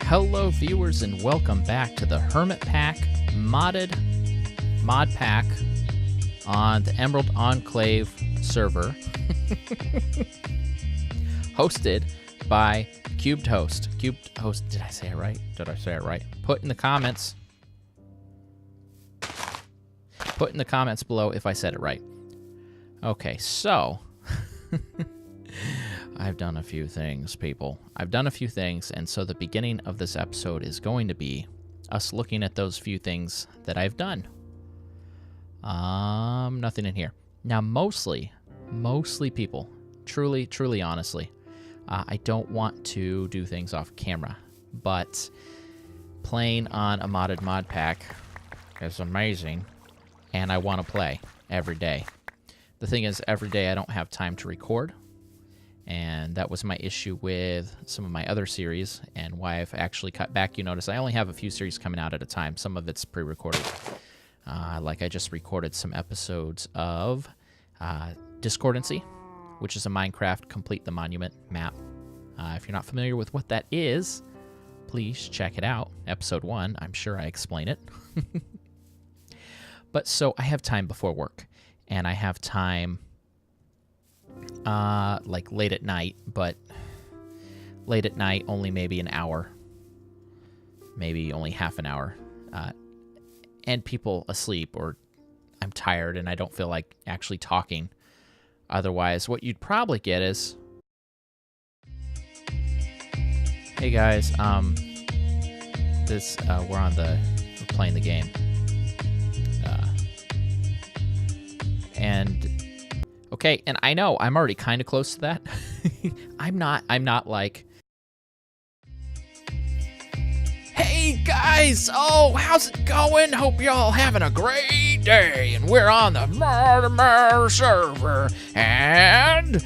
Hello viewers and welcome back to the HermitPack modded mod pack on the Emerald Enclave server hosted by CubedHost. CubedHost, did I say it right? Did I say it right? Put in the comments below if I said it right. Okay, so I've done a few things, people. I've done a few things, and so the beginning of this episode is going to be us looking at those few things that I've done. Nothing in here. Now, mostly people, truly, honestly, I don't want to do things off camera, but playing on a modded mod pack is amazing, and I want to play every day. The thing is, every day I don't have time to record, and that was my issue with some of my other series and why I've actually cut back. You notice I only have a few series coming out at a time. Some of it's pre-recorded. Like I just recorded some episodes of Discordancy, which is a Minecraft Complete the Monument map. If you're not familiar with what that is, please check it out. Episode 1, I'm sure I explain it. But so I have time before work, and I have time like late at night, but late at night only maybe an hour, maybe only half an hour, and people asleep, or I'm tired and I don't feel like actually talking. Otherwise, what you'd probably get is, hey guys, we're playing the game, and okay, and I know I'm already kind of close to that. I'm not like, hey guys, oh, how's it going? Hope y'all having a great day, and we're on the Murder server, and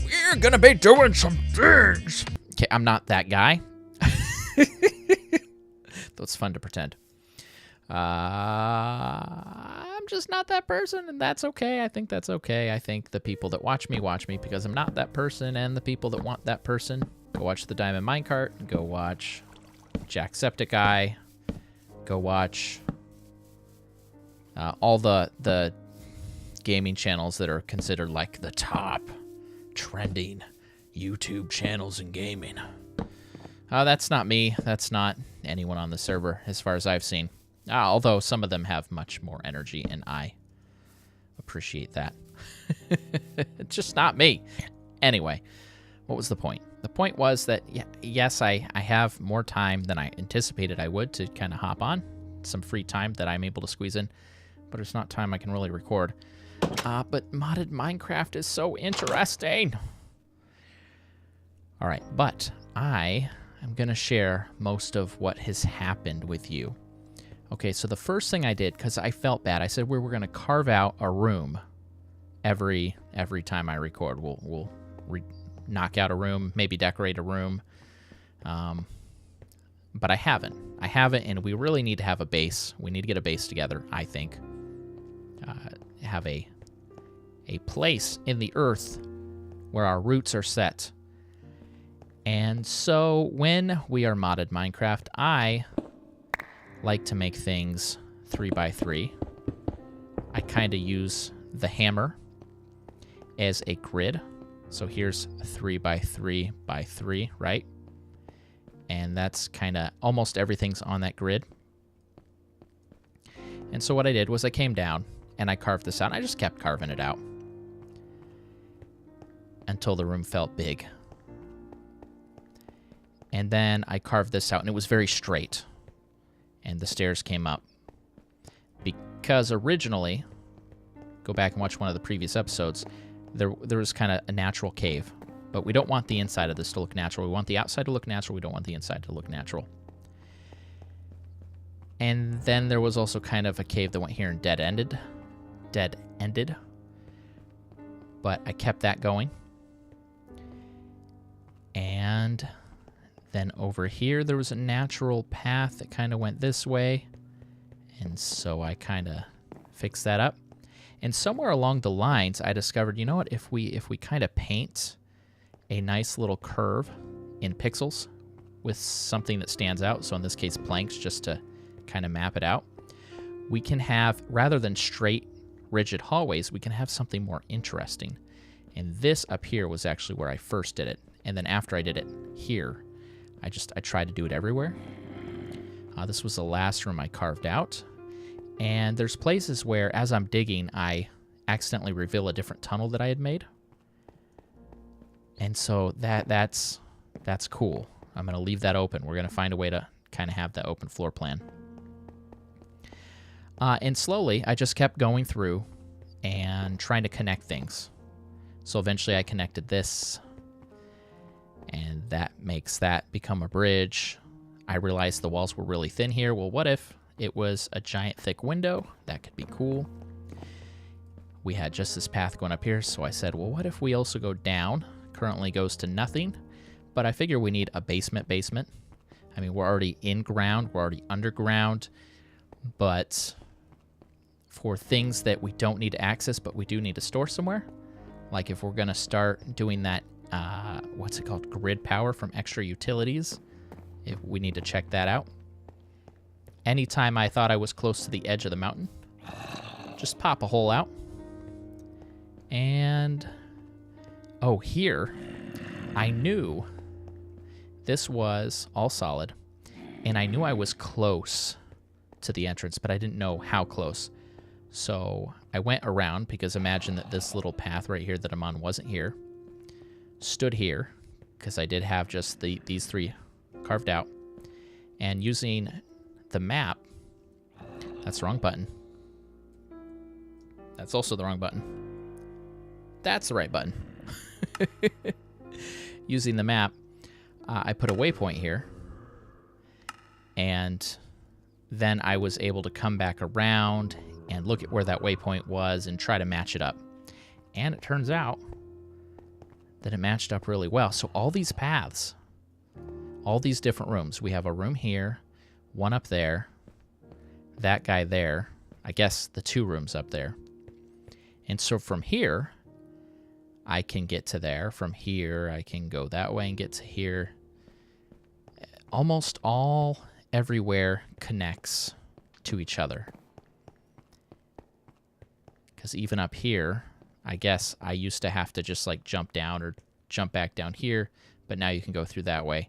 we're gonna be doing some things. Okay, I'm not that guy. Though it's fun to pretend. I'm just not that person, and that's okay. I think that's okay. I think the people that watch me because I'm not that person, and the people that want that person, go watch the Diamond Minecart, go watch Jacksepticeye, go watch all the gaming channels that are considered like the top trending YouTube channels in gaming. That's not me. That's not anyone on the server, as far as I've seen. Although some of them have much more energy, and I appreciate that. It's just not me. Anyway, what was the point? The point was that, yes, I have more time than I anticipated I would to kind of hop on. Some free time that I'm able to squeeze in, but it's not time I can really record. But modded Minecraft is so interesting. All right, but I am going to share most of what has happened with you. Okay, so the first thing I did, because I felt bad, I said we were going to carve out a room every time I record. We'll knock out a room, maybe decorate a room. But I haven't. And we really need to have a base. We need to get a base together, I think. Have a place in the earth where our roots are set. And so when we are modded Minecraft, I like to make things 3x3. I kind of use the hammer as a grid. So here's 3x3x3, right? And that's kind of almost everything's on that grid. And so what I did was I came down and I carved this out. And I just kept carving it out until the room felt big. And then I carved this out, and it was very straight. And the stairs came up. Because originally, go back and watch one of the previous episodes, there was kind of a natural cave. But we don't want the inside of this to look natural. We want the outside to look natural. We don't want the inside to look natural. And then there was also kind of a cave that went here and dead-ended. But I kept that going. And then over here, there was a natural path that kind of went this way. And so I kind of fixed that up. And somewhere along the lines, I discovered, you know what, if we kind of paint a nice little curve in pixels, with something that stands out, so in this case planks, just to kind of map it out, we can have, rather than straight rigid hallways, we can have something more interesting. And this up here was actually where I first did it. And then after I did it here, I tried to do it everywhere. This was the last room I carved out. And there's places where, as I'm digging, I accidentally reveal a different tunnel that I had made. And so that's cool. I'm going to leave that open. We're going to find a way to kind of have that open floor plan. And slowly, I just kept going through and trying to connect things. So eventually I connected this, and that makes that become a bridge. I realized the walls were really thin here. Well, what if it was a giant thick window? That could be cool. We had just this path going up here, so I said, well, what if we also go down? Currently goes to nothing, but I figure we need a basement. I mean, we're already in ground, we're already underground, but for things that we don't need to access, but we do need to store somewhere, like if we're going to start doing that, what's it called, grid power from extra utilities, if we need to check that out. Anytime I thought I was close to the edge of the mountain, just pop a hole out. And, oh, here, I knew this was all solid, and I knew I was close to the entrance, but I didn't know how close. So I went around, because imagine that this little path right here that I'm on wasn't here. Stood here, because I did have just these three carved out. And using the map, that's the wrong button. That's also the wrong button. That's the right button. Using the map, I put a waypoint here. And then I was able to come back around and look at where that waypoint was and try to match it up. And it turns out that it matched up really well. So all these paths, all these different rooms, we have a room here, one up there, that guy there, I guess the two rooms up there. And so from here, I can get to there. From here, I can go that way and get to here. Almost all, everywhere connects to each other. Because even up here, I guess I used to have to just like jump down or jump back down here, but now you can go through that way.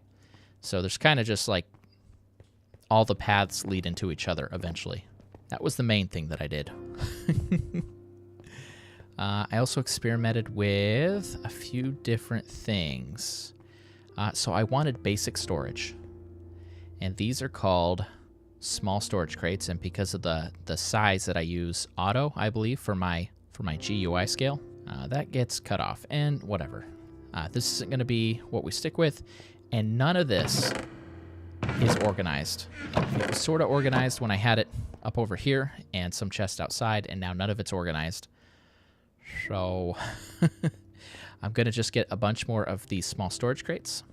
So there's kind of just like all the paths lead into each other eventually. That was the main thing that I did. I also experimented with a few different things. So I wanted basic storage. And these are called small storage crates, and because of the size that I use auto, I believe, for my GUI scale, that gets cut off, and whatever. This isn't going to be what we stick with, and none of this is organized. It was sort of organized when I had it up over here and some chests outside, and now none of it's organized. So I'm going to just get a bunch more of these small storage crates.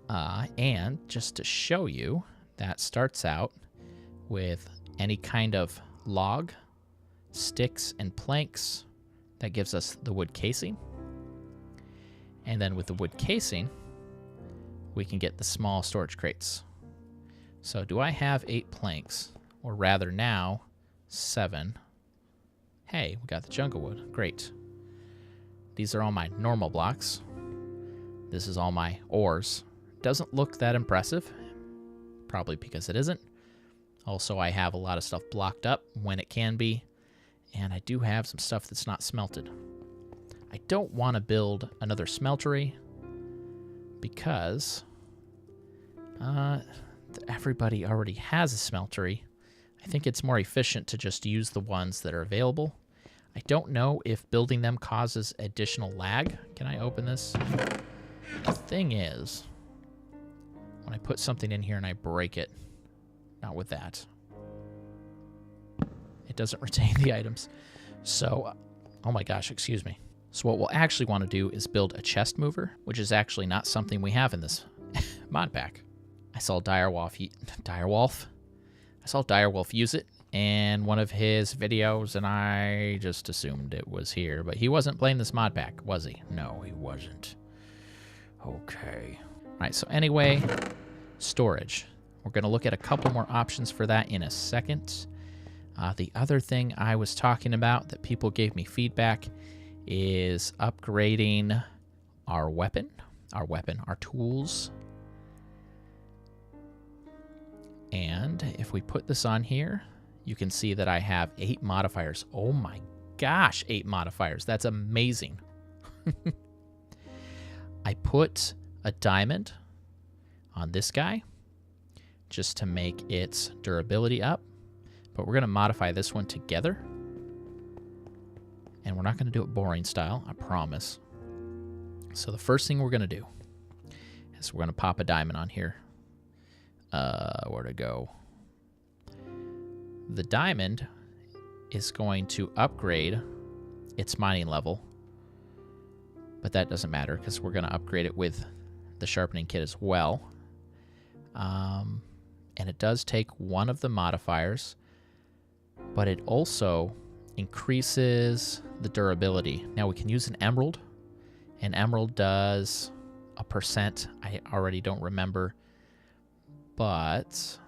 And just to show you, that starts out with any kind of log, sticks, and planks. That gives us the wood casing. And then with the wood casing, we can get the small storage crates. So do I have 8 planks? Or rather now, 7. Hey, we got the jungle wood. Great. These are all my normal blocks. This is all my ores. Doesn't look that impressive. Probably because it isn't. Also, I have a lot of stuff blocked up when it can be. And I do have some stuff that's not smelted. I don't want to build another smeltery because everybody already has a smeltery. I think it's more efficient to just use the ones that are available. I don't know if building them causes additional lag. Can I open this? The thing is, when I put something in here and I break it, not with that, it doesn't retain the items. So, oh my gosh, excuse me. So what we'll actually want to do is build a chest mover, which is actually not something we have in this mod pack. I saw Direwolf use it in one of his videos, and I just assumed it was here. But he wasn't playing this mod pack, was he? No, he wasn't. Okay. All right, so anyway, storage. We're going to look at a couple more options for that in a second. The other thing I was talking about that people gave me feedback is upgrading our tools. And if we put this on here, you can see that I have 8 modifiers. Oh my gosh, 8 modifiers. That's amazing. I put a diamond on this guy just to make its durability up. But we're going to modify this one together. And we're not going to do it boring style, I promise. So the first thing we're going to do is we're going to pop a diamond on here. Where to go? The diamond is going to upgrade its mining level. But that doesn't matter because we're going to upgrade it with the sharpening kit as well. And it does take one of the modifiers, but it also increases the durability. Now we can use an emerald, and emerald does a %. I already don't remember, but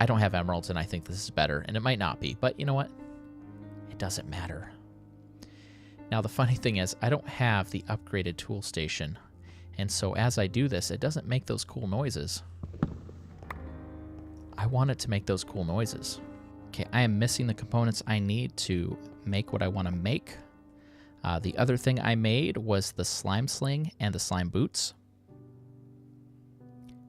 I don't have emeralds, and I think this is better, and it might not be, but you know what? It doesn't matter. Now the funny thing is, I don't have the upgraded tool station, and so as I do this, it doesn't make those cool noises. I want it to make those cool noises. Okay, I am missing the components I need to make what I want to make. The other thing I made was the slime sling and the slime boots.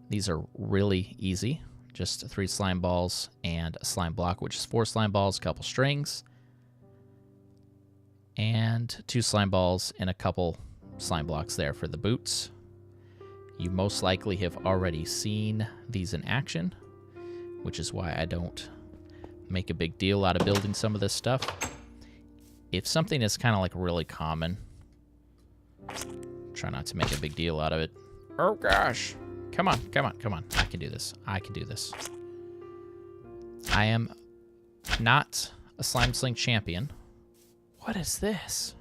These are really easy. Just 3 slime balls and a slime block, which is 4 slime balls, a couple strings, and 2 slime balls and a couple slime blocks there for the boots. You most likely have already seen these in action, which is why I don't make a big deal out of building some of this stuff. If something is kind of like really common, try not to make a big deal out of it. Oh gosh. Come on, come on, come on. I can do this. I can do this. I am not a slime sling champion. What is this?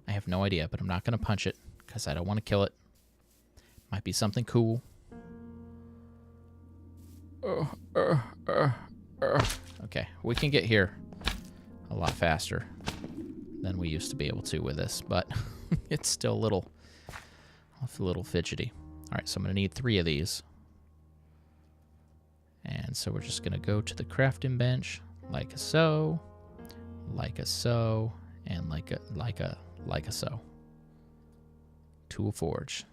I have no idea, but I'm not going to punch it because I don't want to kill it. Might be something cool. Okay, we can get here a lot faster than we used to be able to with this, but it's still a little fidgety. All right, so I'm going to need 3 of these. And so we're just going to go to the crafting bench like so, and like so. Tool forge.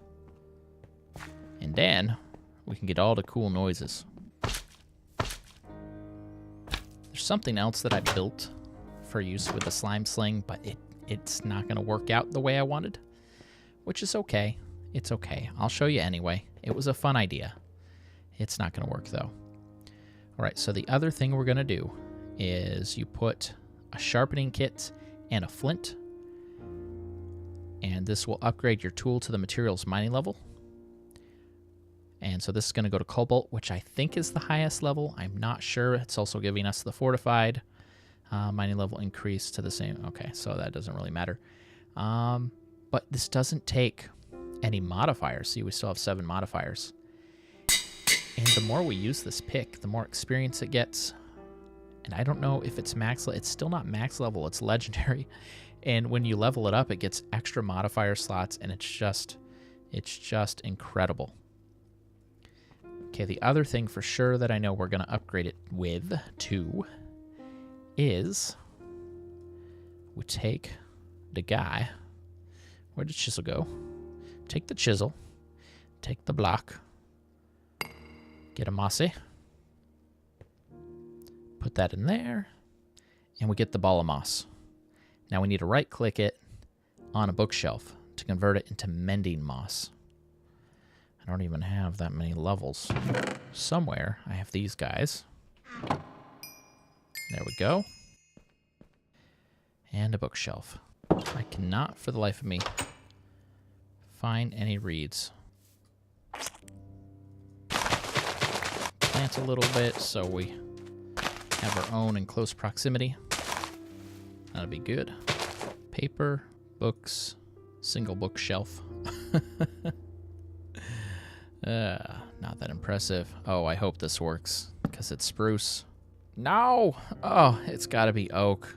And then we can get all the cool noises. There's something else that I built for use with the slime sling, but it's not going to work out the way I wanted, which is okay. It's okay. I'll show you anyway. It was a fun idea. It's not going to work, though. All right, so the other thing we're going to do is you put a sharpening kit and a flint, and this will upgrade your tool to the materials mining level. And so this is going to go to cobalt, which I think is the highest level. I'm not sure. It's also giving us the fortified mining level increase to the same. Okay, so that doesn't really matter. But this doesn't take any modifiers. See, we still have 7 modifiers. And the more we use this pick, the more experience it gets. And I don't know if it's max level. It's still not max level. It's legendary. And when you level it up, it gets extra modifier slots, and it's just incredible. Okay, the other thing for sure that I know we're going to upgrade it with, too, is we take the guy. Where did chisel go? Take the chisel, take the block, get a mossy, put that in there, and we get the ball of moss. Now we need to right-click it on a bookshelf to convert it into mending moss. I don't even have that many levels. Somewhere I have these guys. There we go. And a bookshelf. I cannot, for the life of me, find any reeds. Plant a little bit so we have our own in close proximity. That'll be good. Paper, books, Single bookshelf. Not that impressive. Oh, I hope this works, because it's spruce. No! Oh, it's got to be oak.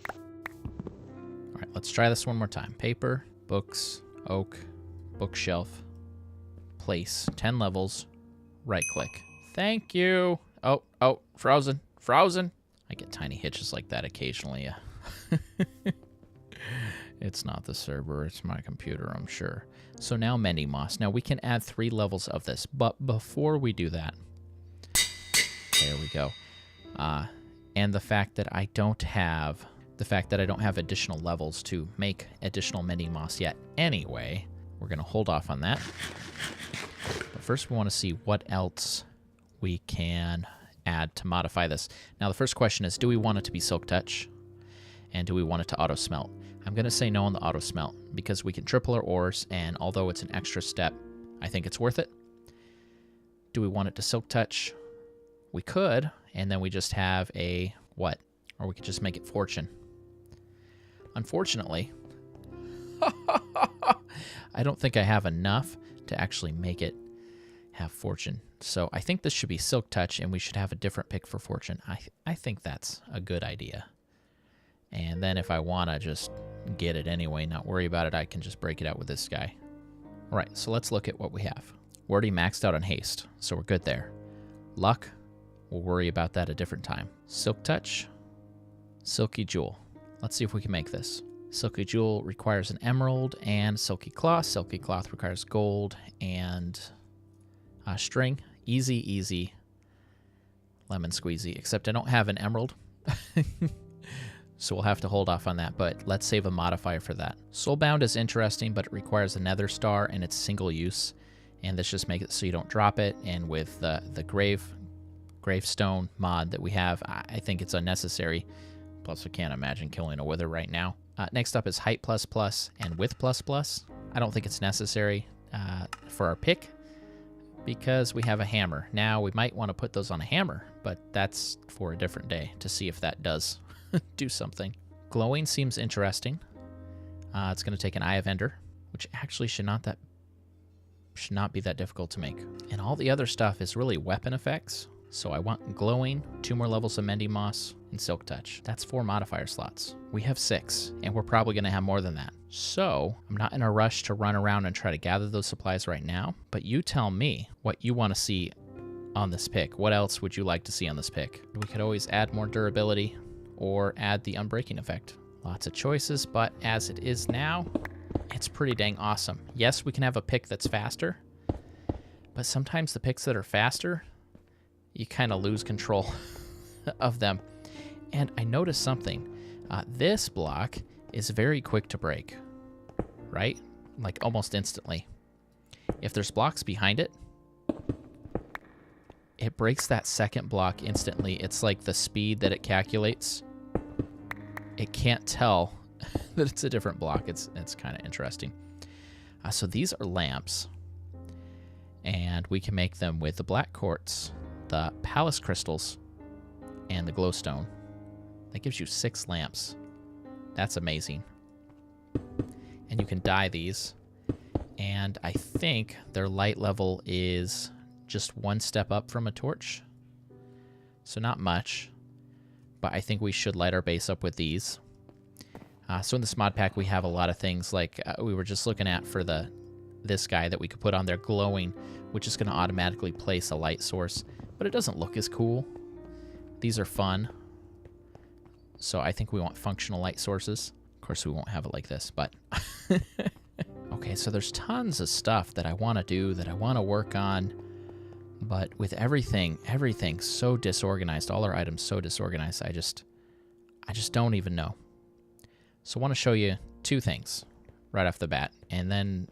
All right, let's try this one more time. Paper, books, oak, bookshelf, place, 10 levels, right-click. Thank you. Oh, frozen, frozen. I get tiny hitches like that occasionally. Yeah. It's not the server, it's my computer, I'm sure. So now Mending Moss. Now we can add 3 levels of this, but before we do that, there we go. And the fact that I don't have additional levels to make additional Mending Moss yet anyway, we're gonna hold off on that. But first we want to see what else we can add to modify this. Now the first question is, do we want it to be Silk Touch? And do we want it to auto smelt? I'm going to say no on the auto smelt because we can triple our ores, and although it's an extra step, I think it's worth it. Do we want it to Silk Touch? We could, and then we just have a what? Or we could just make it Fortune. Unfortunately, I don't think I have enough to actually make it have Fortune. So I think this should be Silk Touch, and we should have a different pick for Fortune. I think that's a good idea. And then if I want to just get it anyway, not worry about it, I can just break it out with this guy. All right, so let's look at what we have. We're already maxed out on haste, so we're good there. Luck, we'll worry about that a different time. Silk Touch, Silky Jewel. Let's see if we can make this. Silky Jewel requires an emerald and Silky Cloth. Silky Cloth requires gold and string. Easy, easy. Lemon squeezy, except I don't have an emerald. So we'll have to hold off on that, but let's save a modifier for that. Soulbound is interesting, but it requires a nether star, and it's single use. And this just makes it so you don't drop it, and with the gravestone mod that we have, I think it's unnecessary. Plus, I can't imagine killing a wither right now. Next up is Height ++ and Width ++. I don't think it's necessary for our pick, because we have a hammer. Now, we might want to put those on a hammer, but that's for a different day to see if that does do something. Glowing seems interesting. It's going to take an Eye of Ender, which actually should not be that difficult to make. And all the other stuff is really weapon effects. So I want glowing, 2 more levels of Mending Moss, and Silk Touch. That's 4 modifier slots. We have 6, and we're probably going to have more than that. So I'm not in a rush to run around and try to gather those supplies right now, but you tell me what you want to see on this pick. What else would you like to see on this pick? We could always add more durability or add the unbreaking effect. Lots of choices, but as it is now, it's pretty dang awesome. Yes, we can have a pick that's faster, but sometimes the picks that are faster, you kind of lose control of them. And I noticed something. This block is very quick to break, right? Like almost instantly. If there's blocks behind it, it breaks that second block instantly. It's like the speed that it calculates. It can't tell that it's a different block. It's kind of interesting. So these are lamps, and we can make them with the black quartz, the palace crystals, and the glowstone. That gives you 6 lamps. That's amazing. And you can dye these, and I think their light level is just 1 step up from a torch. So not much, but I think we should light our base up with these. So in this mod pack, we have a lot of things like we were just looking at for this guy that we could put on there, glowing, which is going to automatically place a light source, but it doesn't look as cool. These are fun, so I think we want functional light sources. Of course, we won't have it like this, but... Okay, so there's tons of stuff that I want to do, that I want to work on, but with everything so disorganized, all our items so disorganized, I just don't even know. So I want to show you 2 things right off the bat, and then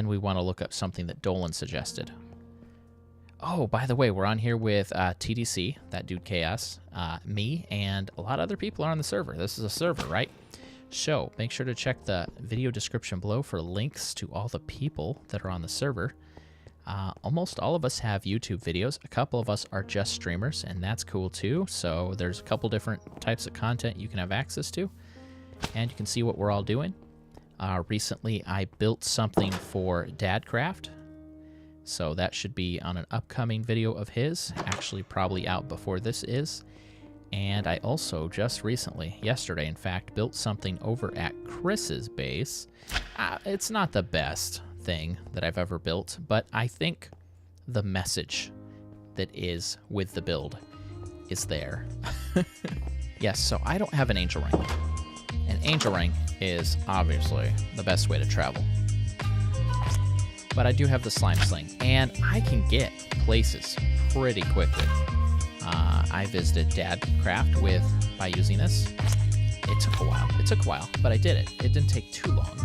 we want to look up something that Dolan suggested. Oh, by the way, we're on here with TDC, ThatDudeChaos, me, and a lot of other people are on the server. This is a server, right? So make sure to check the video description below for links to all the people that are on the server. Almost all of us have YouTube videos. A couple of us are just streamers, and that's cool too. So there's a couple different types of content you can have access to. and you can see what we're all doing. Recently, I built something for Dadcraft, so that should be on an upcoming video of his, actually probably out before this is. And I also just recently, yesterday in fact, built something over at Chris's base. It's not the best thing that I've ever built, but I think the message that is with the build is there. Yes, so I don't have an angel ring. An angel ring is obviously the best way to travel. But I do have the slime sling, and I can get places pretty quickly. I visited Dadcraft by using this. It took a while, but I did it. It didn't take too long.